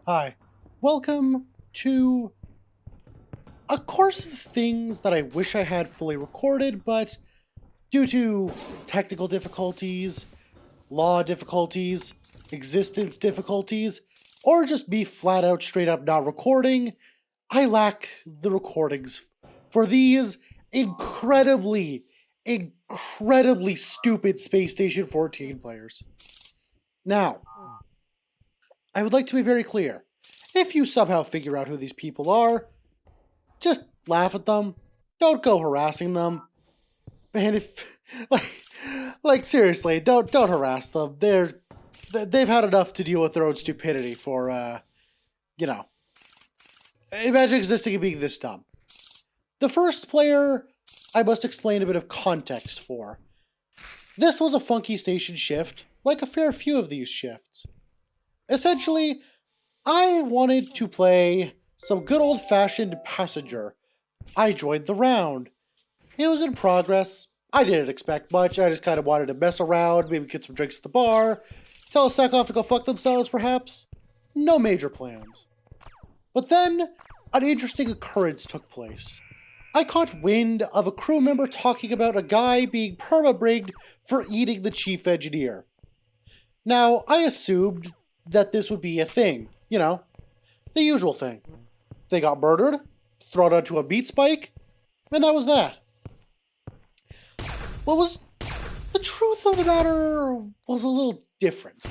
Hi. Welcome to a course of things that I wish I had fully recorded, but due to technical difficulties, law difficulties, existence difficulties, or just me flat out straight up not recording, I lack the recordings for these incredibly stupid Space Station 14 players. Now, I would like to be very clear. If you somehow figure out who these people are, just laugh at them. Don't go harassing them. And if like seriously, don't harass them. They've had enough to deal with their own stupidity for you know. Imagine existing and being this dumb. The first player I must explain a bit of context for. This was a funky station shift, like a fair few of these shifts. Essentially, I wanted to play some good old-fashioned passenger. I joined the round. It was in progress. I didn't expect much. I just kind of wanted to mess around, maybe get some drinks at the bar, tell a sec off to go fuck themselves, perhaps. No major plans. But then, an interesting occurrence took place. I caught wind of a crew member talking about a guy being perma-brigged for eating the chief engineer. Now, I assumed that this would be a thing, the usual thing. They got murdered, thrown onto a meat spike, and that was that. What was the truth of the matter was a little different.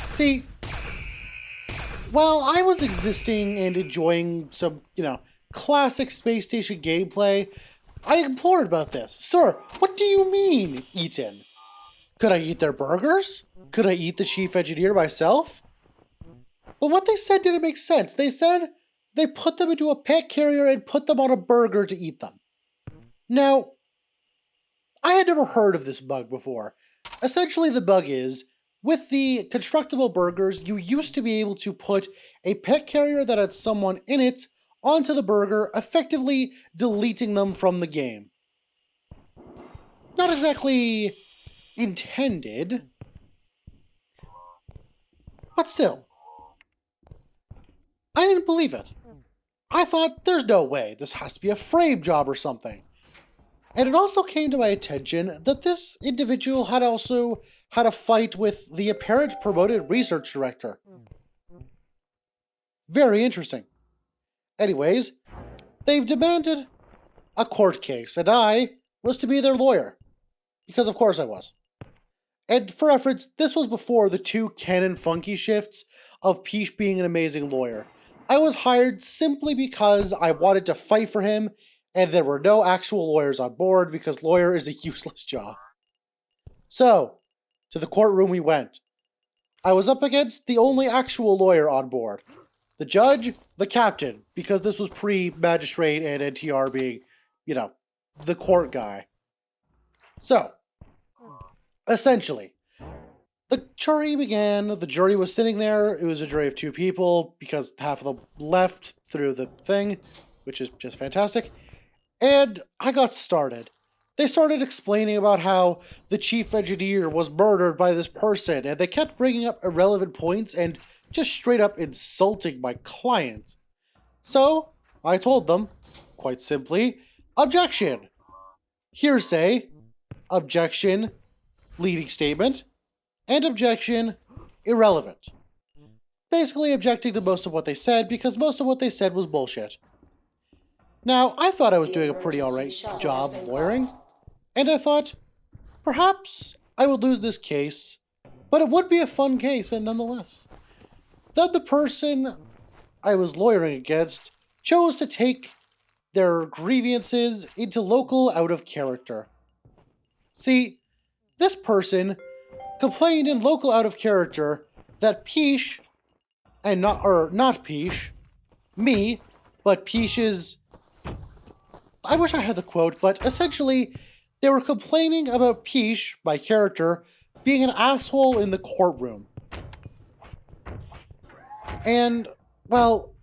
See, while I was existing and enjoying some, classic space station gameplay, I implored about this. Sir, what do you mean, eaten? Could I eat their burgers? Could I eat the chief engineer myself? But what they said didn't make sense. They said they put them into a pet carrier and put them on a burger to eat them. Now, I had never heard of this bug before. Essentially, the bug is, with the constructible burgers, you used to be able to put a pet carrier that had someone in it onto the burger, effectively deleting them from the game. Not exactly intended, but still. I didn't believe it. I thought, there's no way, this has to be a frame job or something. And it also came to my attention that this individual had also had a fight with the apparent promoted research director. Very interesting. Anyways, they've demanded a court case, and I was to be their lawyer. Because of course I was. And for reference, this was before the two canon funky shifts of Peach being an amazing lawyer. I was hired simply because I wanted to fight for him, and there were no actual lawyers on board because lawyer is a useless job. So, to the courtroom we went. I was up against the only actual lawyer on board. The judge, the captain, because this was pre-magistrate and NTR being, the court guy. So, essentially, the jury began. The jury was sitting there. It was a jury of two people because half of them left through the thing, which is just fantastic. And I got started. They started explaining about how the chief engineer was murdered by this person, and they kept bringing up irrelevant points and just straight up insulting my client. So, I told them, quite simply, objection. Hearsay, objection, leading statement, and objection, irrelevant. Basically objecting to most of what they said because most of what they said was bullshit. Now, I thought I was doing a pretty alright job of lawyering, and I thought, perhaps I would lose this case, but it would be a fun case, and nonetheless. Then the person I was lawyering against chose to take their grievances into local out of character. See, this person complained in local out of character that Peach, and not Peach, me, but Peach's, I wish I had the quote, but essentially, they were complaining about Peach, my character, being an asshole in the courtroom. And, well,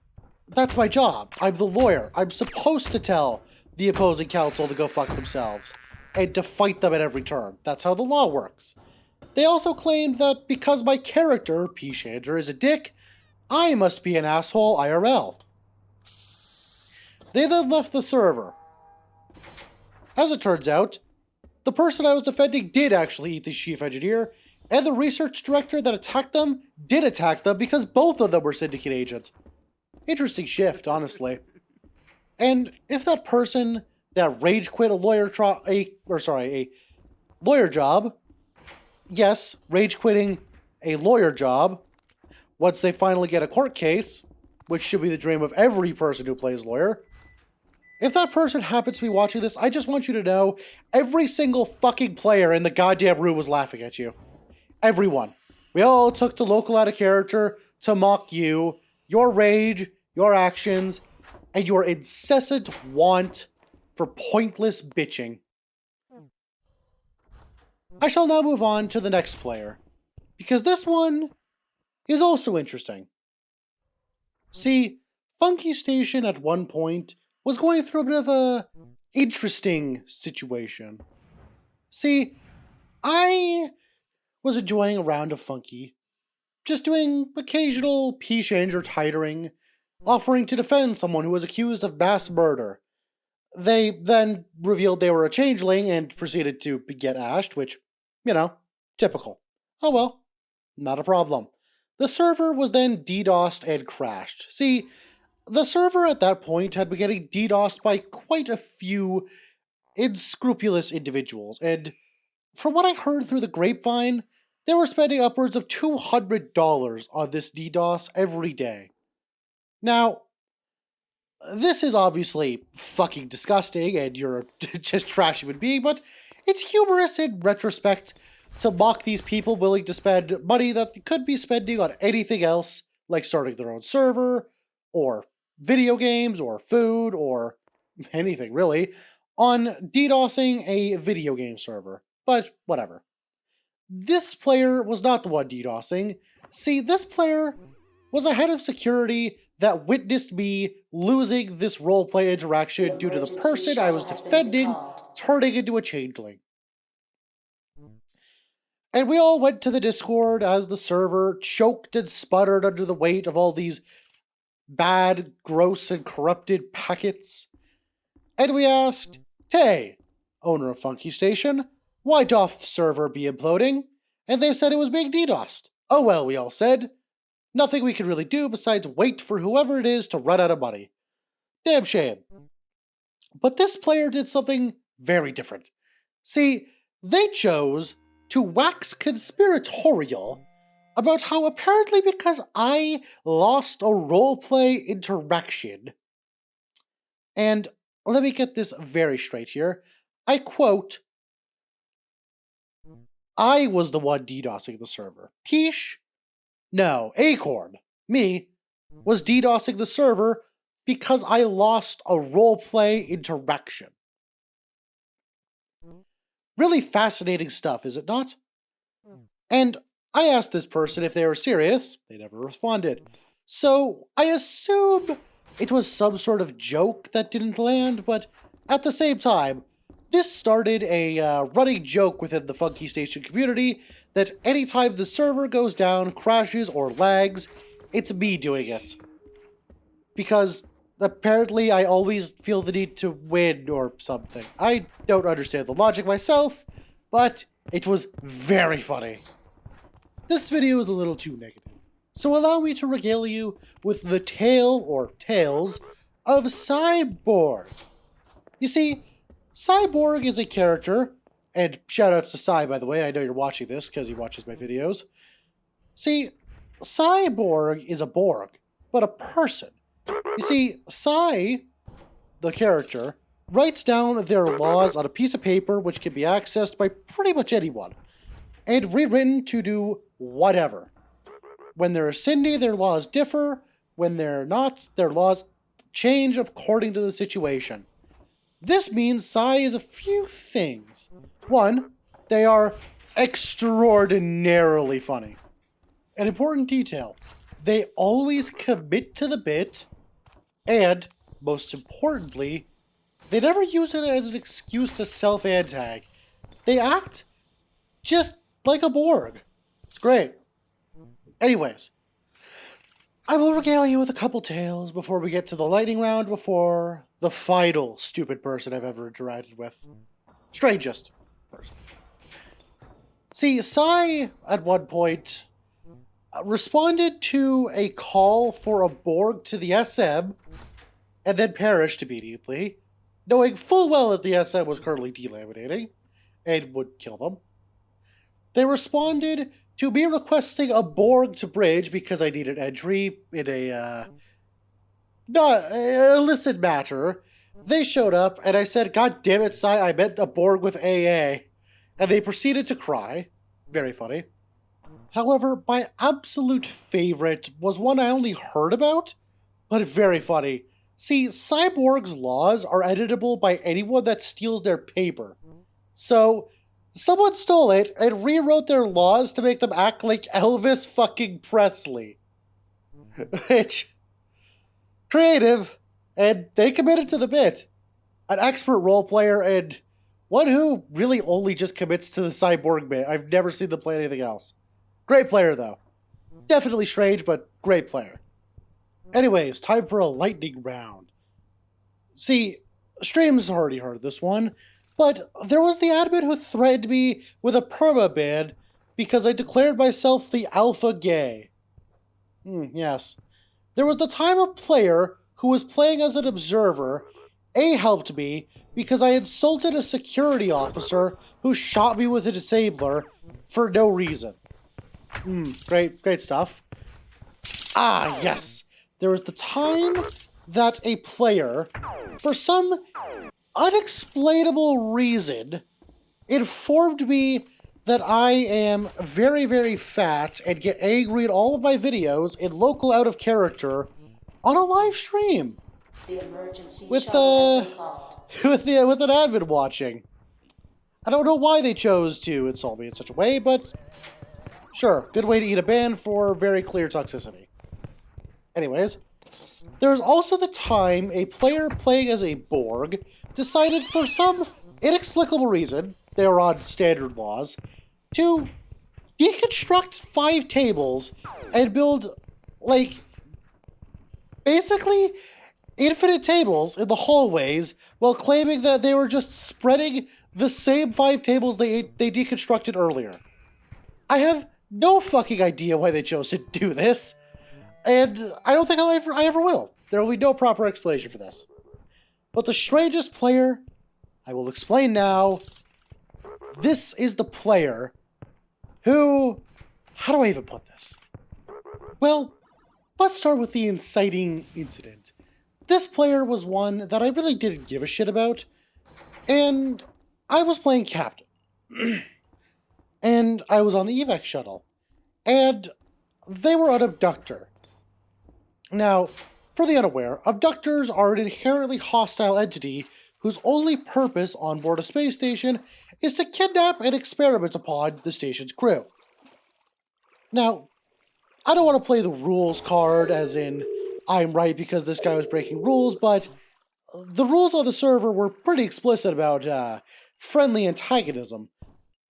that's my job. I'm the lawyer. I'm supposed to tell the opposing counsel to go fuck themselves and to fight them at every turn. That's how the law works. They also claimed that because my character, Peach Andrew, is a dick, I must be an asshole IRL. They then left the server. As it turns out, the person I was defending did actually eat the chief engineer, and the research director that attacked them did attack them because both of them were syndicate agents. Interesting shift, honestly. And if that person that rage quit a lawyer job, yes, rage quitting a lawyer job, once they finally get a court case, which should be the dream of every person who plays lawyer, if that person happens to be watching this, I just want you to know every single fucking player in the goddamn room was laughing at you. Everyone. We all took the local out of character to mock you, your rage, your actions, and your incessant want for pointless bitching. I shall now move on to the next player, because this one is also interesting. See, Funky Station at one point was going through a bit of a interesting situation. See, I was enjoying a round of Funky, just doing occasional P-change or titering, offering to defend someone who was accused of mass murder. They then revealed they were a changeling and proceeded to get ashed, which, you know, typical. Oh well, not a problem. The server was then DDoSed and crashed. See, the server at that point had been getting DDoSed by quite a few unscrupulous individuals, and from what I heard through the grapevine, they were spending upwards of $200 on this DDoS every day. Now, this is obviously fucking disgusting, and you're just trash human being, but it's humorous in retrospect to mock these people willing to spend money that they could be spending on anything else, like starting their own server, or video games, or food, or anything really, on DDoSing a video game server. But whatever. This player was not the one DDoSing. See, this player was a head of security that witnessed me losing this roleplay interaction due to the person I was defending turning into a changeling. And we all went to the Discord as the server choked and sputtered under the weight of all these bad, gross, and corrupted packets. And we asked, "Tay, owner of Funky Station, why doth the server be imploding?" And they said it was being DDoSed. Oh well, we all said. Nothing we could really do besides wait for whoever it is to run out of money. Damn shame. But this player did something very different. See, they chose to wax conspiratorial about how apparently because I lost a roleplay interaction, and let me get this very straight here, I quote, "I was the one DDoSing the server. Peesh? No, Acorn, me, was DDoSing the server because I lost a roleplay interaction." Really fascinating stuff, is it not? And I asked this person if they were serious. They never responded. So I assume it was some sort of joke that didn't land, but at the same time, this started a running joke within the Funky Station community that anytime the server goes down, crashes, or lags, it's me doing it. Because apparently I always feel the need to win or something. I don't understand the logic myself, but it was very funny. This video is a little too negative, so allow me to regale you with the tale or tales of Cyborg. You see, Cyborg is a character, and shoutouts to Cy, by the way, I know you're watching this because he watches my videos. See, Cyborg is a Borg, but a person. You see, Cy, the character, writes down their laws on a piece of paper which can be accessed by pretty much anyone, and rewritten to do whatever. When they're Cindy, their laws differ. When they're not, their laws change according to the situation. This means Cy is a few things. One, they are extraordinarily funny. An important detail, they always commit to the bit, and, most importantly, they never use it as an excuse to self-antag. They act just like a Borg. It's great. Anyways, I will regale you with a couple tales before we get to the lightning round before the final stupid person I've ever interacted with. Strangest person. See, Sai, at one point, responded to a call for a Borg to the SM, and then perished immediately, knowing full well that the SM was currently delaminating, and would kill them. They responded to me requesting a Borg to bridge because I needed entry in a, not illicit matter. They showed up, and I said, "God damn it, Sai, I meant a Borg with AA." And they proceeded to cry. Very funny. However, my absolute favorite was one I only heard about, but very funny. See, cyborgs' laws are editable by anyone that steals their paper. So, someone stole it and rewrote their laws to make them act like Elvis fucking Presley. Which, creative, and they committed to the bit. An expert role player and one who really only just commits to the cyborg bit. I've never seen them play anything else. Great player, though. Definitely strange, but great player. Anyways, time for a lightning round. See, streams already heard this one, but there was the admin who threatened me with a permaban because I declared myself the alpha gay. Yes. There was the time a player who was playing as an observer helped me because I insulted a security officer who shot me with a disabler for no reason. Great stuff. Ah, yes. There was the time that a player, for some unexplainable reason, informed me that I am very, very fat and get angry at all of my videos in local out of character on a live stream. The emergency with shuttle has been called. with an admin watching. I don't know why they chose to insult me in such a way, but sure, good way to eat a ban for very clear toxicity. Anyways, there's also the time a player playing as a Borg decided for some inexplicable reason, they were on standard laws, to deconstruct 5 tables and build, like, basically infinite tables in the hallways while claiming that they were just spreading the same 5 tables they deconstructed earlier. I have no fucking idea why they chose to do this, and I don't think I ever will. There will be no proper explanation for this. But the strangest player, I will explain now. This is the player who... How do I even put this? Well, let's start with the inciting incident. This player was one that I really didn't give a shit about, and I was playing Captain. And I was on the evac shuttle, and they were an abductor. Now, for the unaware, abductors are an inherently hostile entity whose only purpose on board a space station is to kidnap and experiment upon the station's crew. Now, I don't want to play the rules card, as in, I'm right because this guy was breaking rules, but the rules on the server were pretty explicit about friendly antagonism,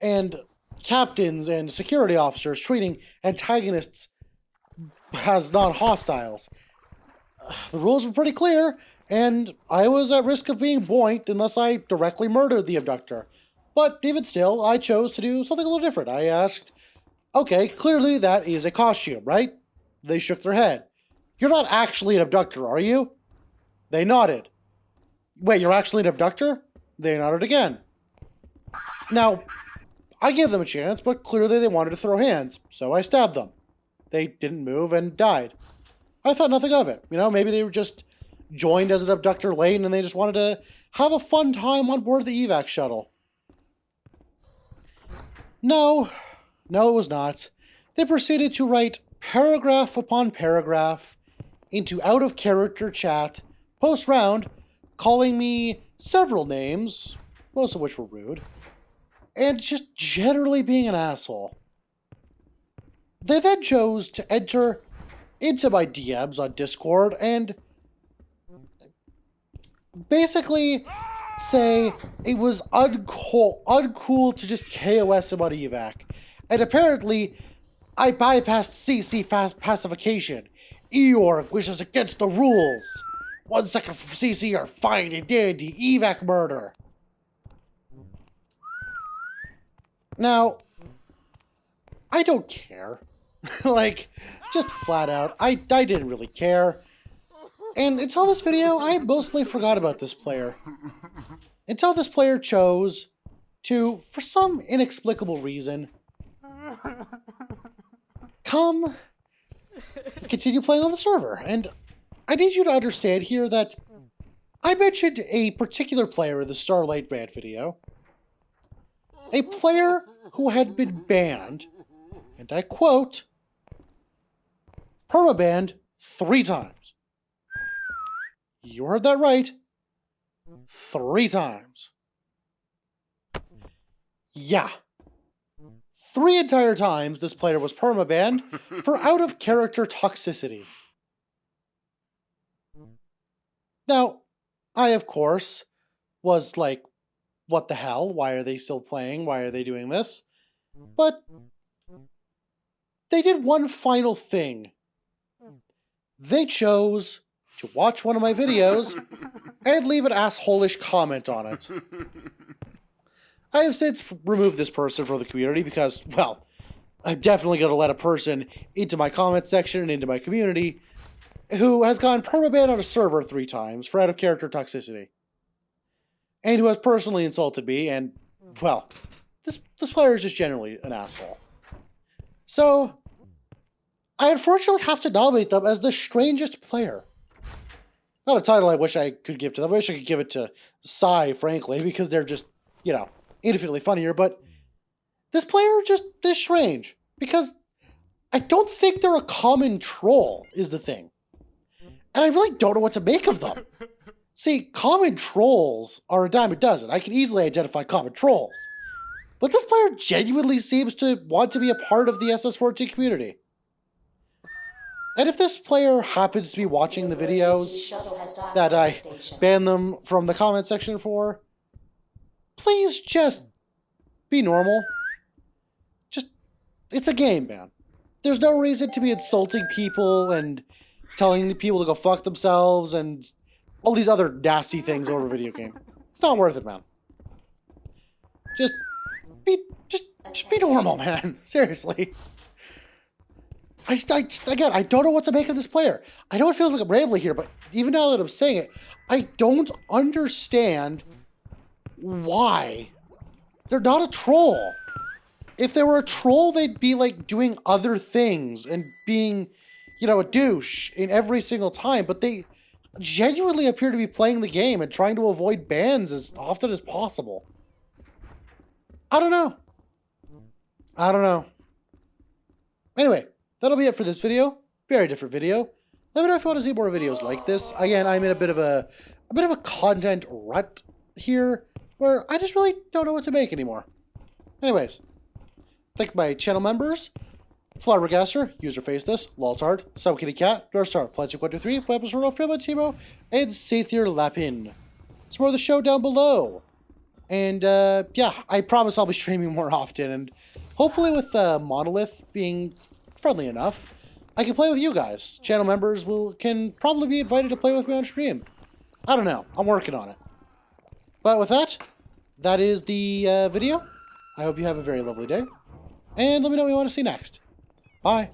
and captains and security officers treating antagonists as non-hostiles. The rules were pretty clear, and I was at risk of being boinked unless I directly murdered the abductor. But even still, I chose to do something a little different. I asked, okay, clearly that is a costume, right? They shook their head. You're not actually an abductor, are you? They nodded. Wait, you're actually an abductor? They nodded again. Now, I gave them a chance, but clearly they wanted to throw hands, so I stabbed them. They didn't move and died. I thought nothing of it. You know, maybe they were just joined as an abductor lane and they just wanted to have a fun time on board the evac shuttle. No, it was not. They proceeded to write paragraph upon paragraph into out-of-character chat, post-round, calling me several names, most of which were rude, and just generally being an asshole. They then chose to enter into my DMs on Discord and basically say it was uncool to just KOS him on evac. And apparently, I bypassed CC pacification, Eeyore wishes against the rules. 1 second from CC are fine and dandy. Evac murder. Now, I don't care. Like, just flat out, I didn't really care. And until this video, I mostly forgot about this player. Until this player chose to, for some inexplicable reason, come continue playing on the server. And I need you to understand here that I mentioned a particular player in the Starlight Rant video. A player who had been banned, and I quote, permabanned 3 times. You heard that right. 3 times. Yeah. 3 entire times this player was permabanned for out-of-character toxicity. Now, I, of course, was like, what the hell? Why are they still playing? Why are they doing this? But they did one final thing. They chose to watch one of my videos and leave an asshole-ish comment on it. I have since removed this person from the community because, well, I'm definitely going to let a person into my comment section and into my community who has gone permabanned on a server 3 times for out-of-character toxicity. And who has personally insulted me, and, well, this player is just generally an asshole. So, I unfortunately have to nominate them as the strangest player. Not a title I wish I could give to them. I wish I could give it to Psy, frankly, because they're just, you know, infinitely funnier, but this player just is strange, because I don't think they're a common troll, is the thing. And I really don't know what to make of them. See, common trolls are a dime a dozen. I can easily identify common trolls. But this player genuinely seems to want to be a part of the SS14 community. And if this player happens to be watching the videos that I banned them from the comment section for, please just be normal. Just, it's a game, man. There's no reason to be insulting people and telling people to go fuck themselves and all these other nasty things over a video game. It's not worth it, man. Just be normal, man. Seriously. Again, I don't know what to make of this player. I know it feels like I'm rambling here, but even now that I'm saying it, I don't understand why they're not a troll. If they were a troll, they'd be like doing other things and being, you know, a douche in every single time, but they genuinely appear to be playing the game and trying to avoid bans as often as possible. I don't know. Anyway, that'll be it for this video. Very different video. Let me know if you want to see more videos like this. Again, I'm in a bit of a content rut here where I just really don't know what to make anymore. Anyways, thank my channel members. Flabbergaster, Userfaceless, Loltard, SubKittyCat, Northstar, Pledge123, Weapons Roll, Timo, and Sathier Lapin. Support the show down below. And, yeah, I promise I'll be streaming more often, and hopefully with Monolith being friendly enough, I can play with you guys. Channel members can probably be invited to play with me on stream. I don't know. I'm working on it. But with that, that is the video. I hope you have a very lovely day. And let me know what you want to see next. Bye.